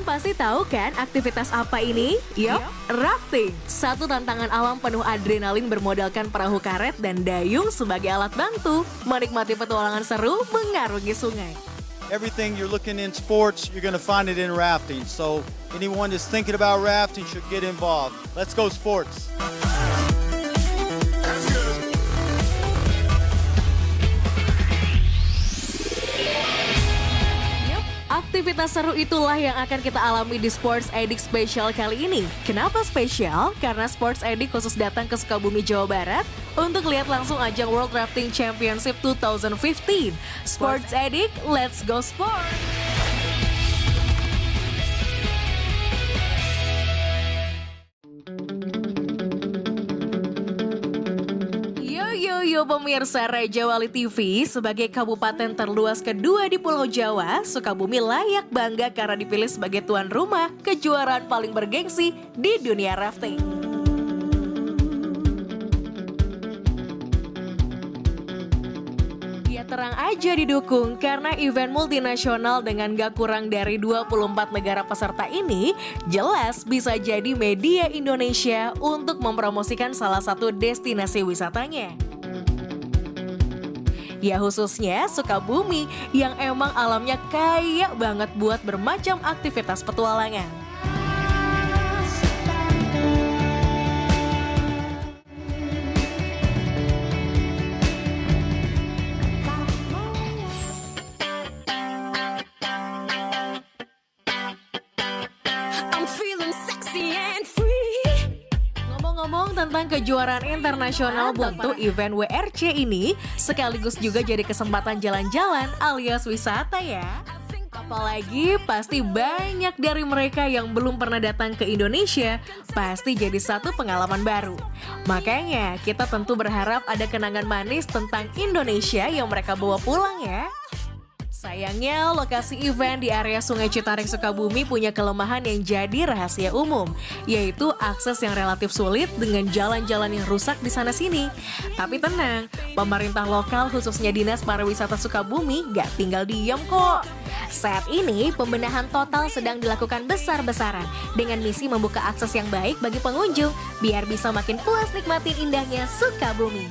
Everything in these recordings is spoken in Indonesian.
pasti tahu kan aktivitas apa ini? Yup, rafting. Satu tantangan alam penuh adrenalin bermodalkan perahu karet dan dayung sebagai alat bantu. Menikmati petualangan seru mengarungi sungai. Everything you're looking in sports, you're going to find it in rafting. So anyone that's thinking about rafting should get involved. Let's go sports. Aktivitas seru itulah yang akan kita alami di Sports Edict Special kali ini. Kenapa spesial? Karena Sports Edict khusus datang ke Sukabumi, Jawa Barat untuk lihat langsung ajang World Rafting Championship 2015. Sports Edict, let's go sport! Yo pemirsa Raja Wali TV, sebagai kabupaten terluas kedua di Pulau Jawa, Sukabumi layak bangga karena dipilih sebagai tuan rumah kejuaraan paling bergengsi di dunia rafting. Ya terang aja didukung karena event multinasional dengan gak kurang dari 24 negara peserta ini jelas bisa jadi media Indonesia untuk mempromosikan salah satu destinasi wisatanya. Ya khususnya Sukabumi yang emang alamnya kaya banget buat bermacam aktivitas petualangan. Ngomong tentang kejuaraan internasional bentuk event WRC ini sekaligus juga jadi kesempatan jalan-jalan alias wisata ya. Apalagi pasti banyak dari mereka yang belum pernah datang ke Indonesia, pasti jadi satu pengalaman baru. Makanya kita tentu berharap ada kenangan manis tentang Indonesia yang mereka bawa pulang ya. Sayangnya, lokasi event di area Sungai Citarik Sukabumi punya kelemahan yang jadi rahasia umum, yaitu akses yang relatif sulit dengan jalan-jalan yang rusak di sana-sini. Tapi tenang, pemerintah lokal khususnya Dinas Pariwisata Sukabumi gak tinggal diam kok. Saat ini, pembenahan total sedang dilakukan besar-besaran dengan misi membuka akses yang baik bagi pengunjung biar bisa makin puas nikmatin indahnya Sukabumi.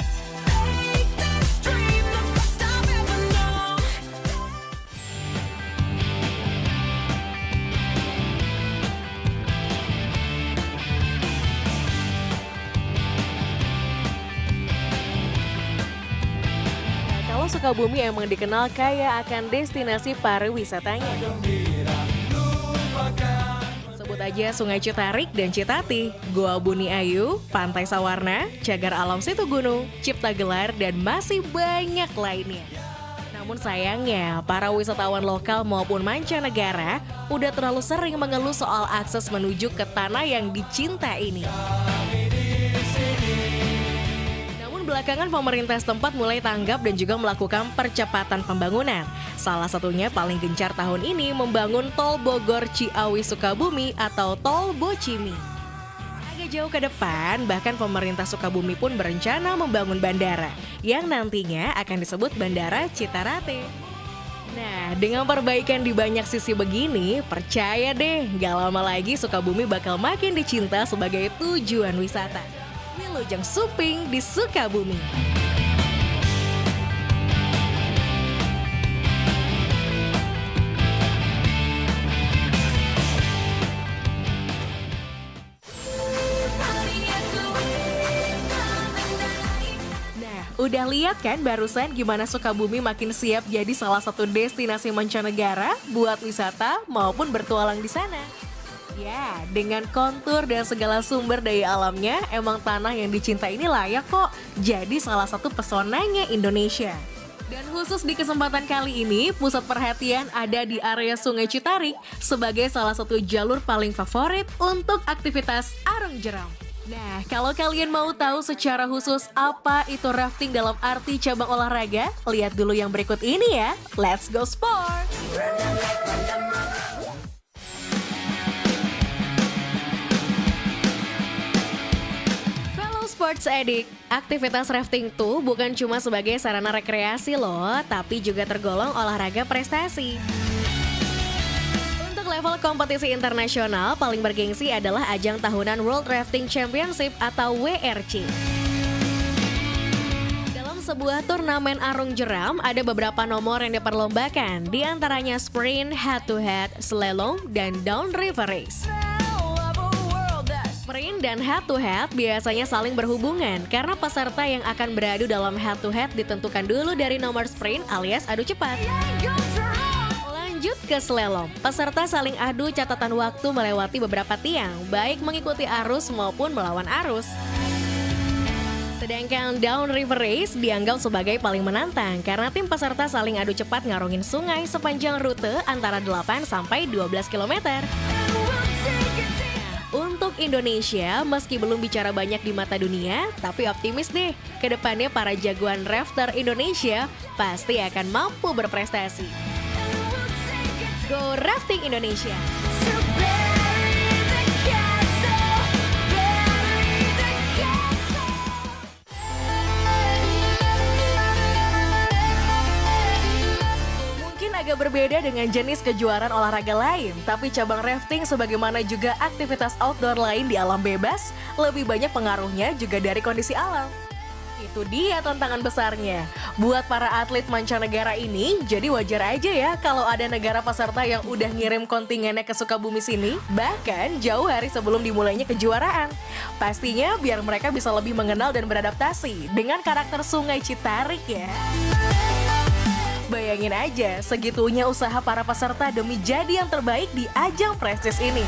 Sukabumi emang dikenal kaya akan destinasi pariwisatanya. Sebut aja Sungai Citarik dan Citati, Goa Buni Ayu, Pantai Sawarna, Cagar Alam Situ Gunung, Cipta Gelar, dan masih banyak lainnya. Namun sayangnya, para wisatawan lokal maupun mancanegara udah terlalu sering mengeluh soal akses menuju ke tanah yang dicinta ini. Belakangan pemerintah setempat mulai tanggap dan juga melakukan percepatan pembangunan. Salah satunya paling gencar tahun ini membangun Tol Bogor Ciawi Sukabumi atau Tol Bocimi. Agak jauh ke depan, bahkan pemerintah Sukabumi pun berencana membangun bandara yang nantinya akan disebut Bandara Citarate. Nah, dengan perbaikan di banyak sisi begini, percaya deh, gak lama lagi Sukabumi bakal makin dicinta sebagai tujuan wisata. Wilujeng Suping di Sukabumi. Nah, udah lihat kan barusan gimana Sukabumi makin siap jadi salah satu destinasi mancanegara buat wisata maupun bertualang di sana. Ya, dengan kontur dan segala sumber daya alamnya, emang tanah yang dicinta ini layak kok jadi salah satu pesonanya Indonesia. Dan khusus di kesempatan kali ini, pusat perhatian ada di area Sungai Citarik sebagai salah satu jalur paling favorit untuk aktivitas arung jeram. Nah, kalau kalian mau tahu secara khusus apa itu rafting dalam arti cabang olahraga, lihat dulu yang berikut ini ya. Let's go sport! Sports Edict, aktivitas rafting tuh bukan cuma sebagai sarana rekreasi loh, tapi juga tergolong olahraga prestasi. Untuk level level kompetisi internasional, paling bergengsi adalah ajang tahunan World Rafting Championship atau WRC. Dalam sebuah turnamen arung jeram, ada beberapa nomor yang diperlombakan, di antaranya sprint, head-to-head, slalom, dan downriver race. Sprint dan head-to-head biasanya saling berhubungan karena peserta yang akan beradu dalam head-to-head ditentukan dulu dari nomor sprint alias adu cepat. Lanjut ke slalom, peserta saling adu catatan waktu melewati beberapa tiang, baik mengikuti arus maupun melawan arus. Sedangkan downriver race dianggap sebagai paling menantang karena tim peserta saling adu cepat ngarungin sungai sepanjang rute antara 8 sampai 12 km. Untuk Indonesia, meski belum bicara banyak di mata dunia, tapi optimis deh, kedepannya para jagoan rafter Indonesia pasti akan mampu berprestasi. Go Rafting Indonesia! Agak berbeda dengan jenis kejuaraan olahraga lain, tapi cabang rafting sebagaimana juga aktivitas outdoor lain di alam bebas, lebih banyak pengaruhnya juga dari kondisi alam. Itu dia tantangan besarnya. Buat para atlet mancanegara ini, jadi wajar aja ya kalau ada negara peserta yang udah ngirim kontingennya ke Sukabumi sini, bahkan jauh hari sebelum dimulainya kejuaraan. Pastinya biar mereka bisa lebih mengenal dan beradaptasi dengan karakter Sungai Citarik ya. Bayangin aja, segitunya usaha para peserta demi jadi yang terbaik di ajang prestis ini.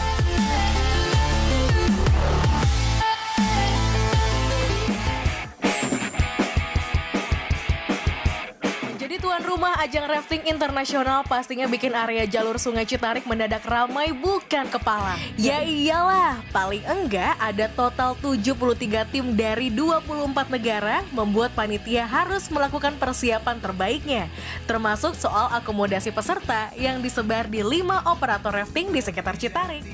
Jadi tuan rumah ajang rafting internasional pastinya bikin area jalur Sungai Citarik mendadak ramai bukan kepala. Ya iyalah, paling enggak ada total 73 tim dari 24 negara membuat panitia harus melakukan persiapan terbaiknya. Termasuk soal akomodasi peserta yang disebar di 5 operator rafting di sekitar Citarik.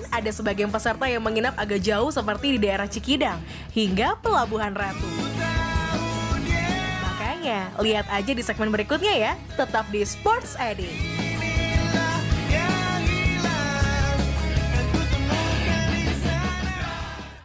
Ada sebagian peserta yang menginap agak jauh seperti di daerah Cikidang hingga Pelabuhan Ratu. Makanya, lihat aja di segmen berikutnya ya, tetap di Sports Edit.